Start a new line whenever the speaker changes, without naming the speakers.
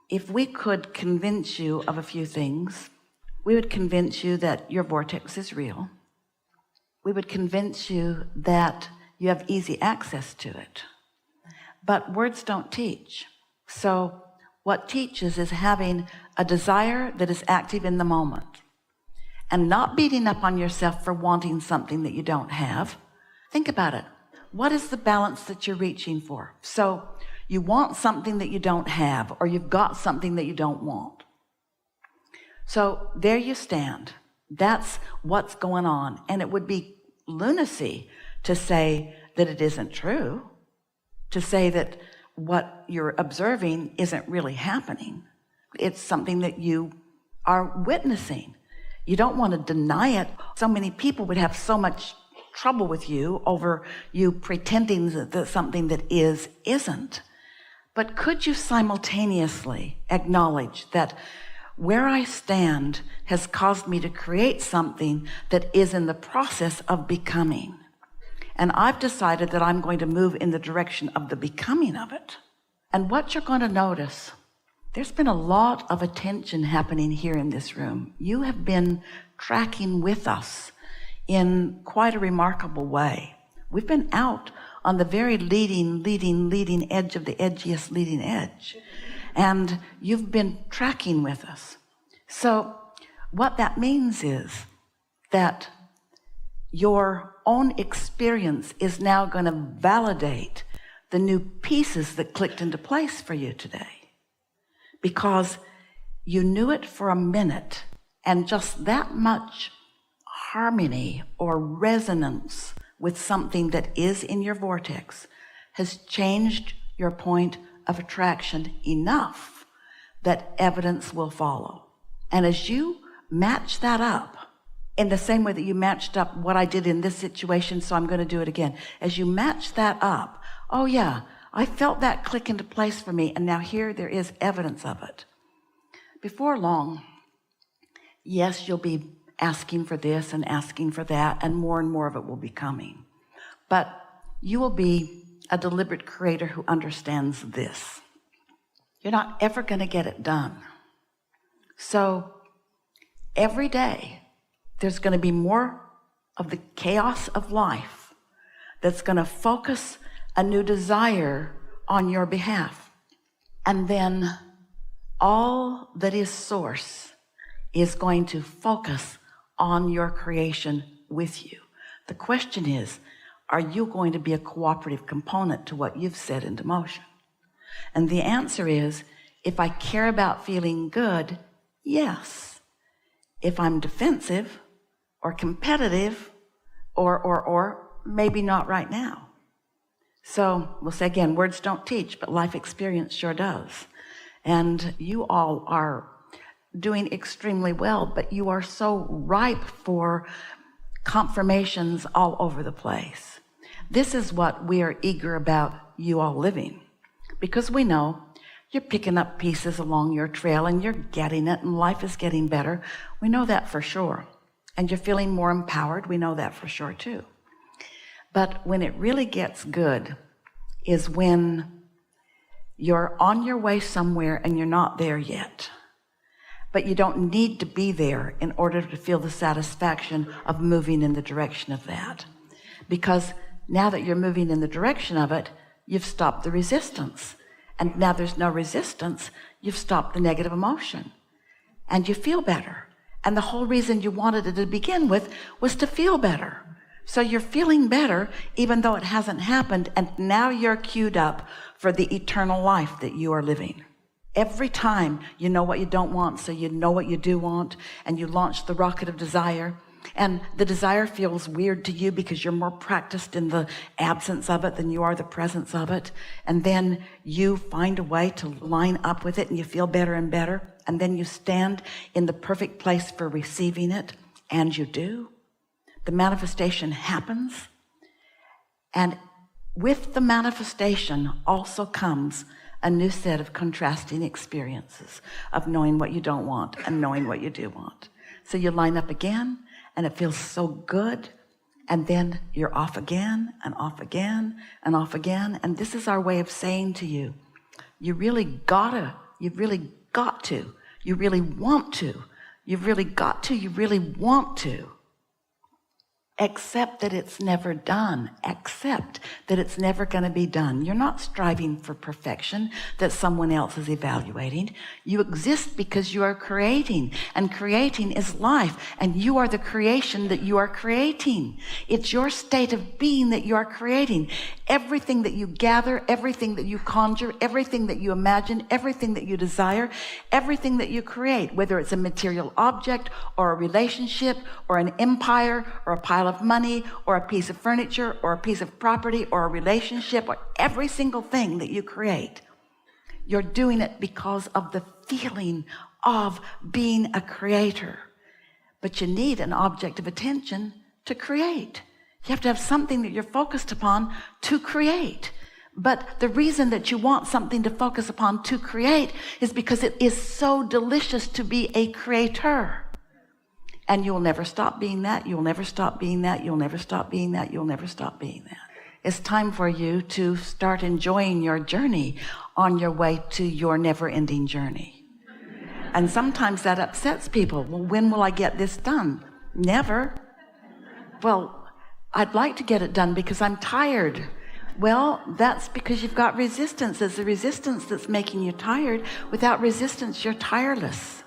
if we could convince you of a few things, we would convince you that your vortex is real. We would convince you that you have easy access to it. But words don't teach. So what teaches is having a desire that is active in the moment and not beating up on yourself for wanting something that you don't have. Think about it. What is the balance that you're reaching for? So you want something that you don't have, or you've got something that you don't want. So there you stand. That's what's going on. And it would be lunacy to say that it isn't true, to say that what you're observing isn't really happening. It's something that you are witnessing. You don't want to deny it. So many people would have so much trouble with you over you pretending that something that is isn't. But could you simultaneously acknowledge that where I stand has caused me to create something that is in the process of becoming? And I've decided that I'm going to move in the direction of the becoming of it. And what you're going to notice, there's been a lot of attention happening here in this room. You have been tracking with us in quite a remarkable way. We've been out on the very leading edge of the edgiest leading edge. And you've been tracking with us. So what that means is that your own experience is now going to validate the new pieces that clicked into place for you today, because you knew it for a minute, and just that much harmony or resonance with something that is in your vortex has changed your point of attraction enough that evidence will follow. And as you match that up in the same way that you matched up what I did in this situation, so I'm going to do it again. As you match that up, oh yeah, I felt that click into place for me, and now here there is evidence of it. Before long, yes, you'll be asking for this and asking for that, and more of it will be coming. But you will be a deliberate creator who understands this. You're not ever going to get it done. So every day, there's going to be more of the chaos of life that's going to focus a new desire on your behalf. And then all that is source is going to focus on your creation with you. The question is, are you going to be a cooperative component to what you've set into motion? And the answer is, if I care about feeling good, yes. If I'm defensive or competitive or maybe not right now. So we'll say again, words don't teach, but life experience sure does. And you all are doing extremely well, but you are so ripe for confirmations all over the place. This is what we are eager about you all living, because we know you're picking up pieces along your trail and you're getting it, and life is getting better. We know that for sure. And you're feeling more empowered. We know that for sure too. But when it really gets good is when you're on your way somewhere and you're not there yet. But you don't need to be there in order to feel the satisfaction of moving in the direction of that. Because now that you're moving in the direction of it, you've stopped the resistance. And now there's no resistance, you've stopped the negative emotion. And you feel better. And the whole reason you wanted it to begin with was to feel better. So you're feeling better even though it hasn't happened, and now you're queued up for the eternal life that you are living. Every time you know what you don't want, so you know what you do want, and you launch the rocket of desire, and the desire feels weird to you because you're more practiced in the absence of it than you are the presence of it. And then you find a way to line up with it and you feel better and better. And then you stand in the perfect place for receiving it, and you do. The manifestation happens. And with the manifestation also comes a new set of contrasting experiences of knowing what you don't want and knowing what you do want. So you line up again, and it feels so good, and then you're off again and off again and off again. And this is our way of saying to you, you really gotta You've really got to. You really want to. You've really got to. You really want to. Accept that it's never done. Accept that it's never going to be done. You're not striving for perfection that someone else is evaluating. You exist because you are creating, and creating is life, and you are the creation that you are creating. It's your state of being that you are creating. Everything that you gather, everything that you conjure, everything that you imagine, everything that you desire, everything that you create, whether it's a material object or a relationship or an empire or a pile of money or a piece of furniture or a piece of property or a relationship, or every single thing that you create, you're doing it because of the feeling of being a creator. But you need an object of attention to create. You have to have something that you're focused upon to create. But the reason that you want something to focus upon to create is because it is so delicious to be a creator. And you'll never stop being that. You'll never stop being that. You'll never stop being that. You'll never stop being that. It's time for you to start enjoying your journey on your way to your never-ending journey. And sometimes that upsets people. Well, when will I get this done? Never. Well, I'd like to get it done because I'm tired. Well, that's because you've got resistance. It's the resistance that's making you tired. Without resistance, you're tireless.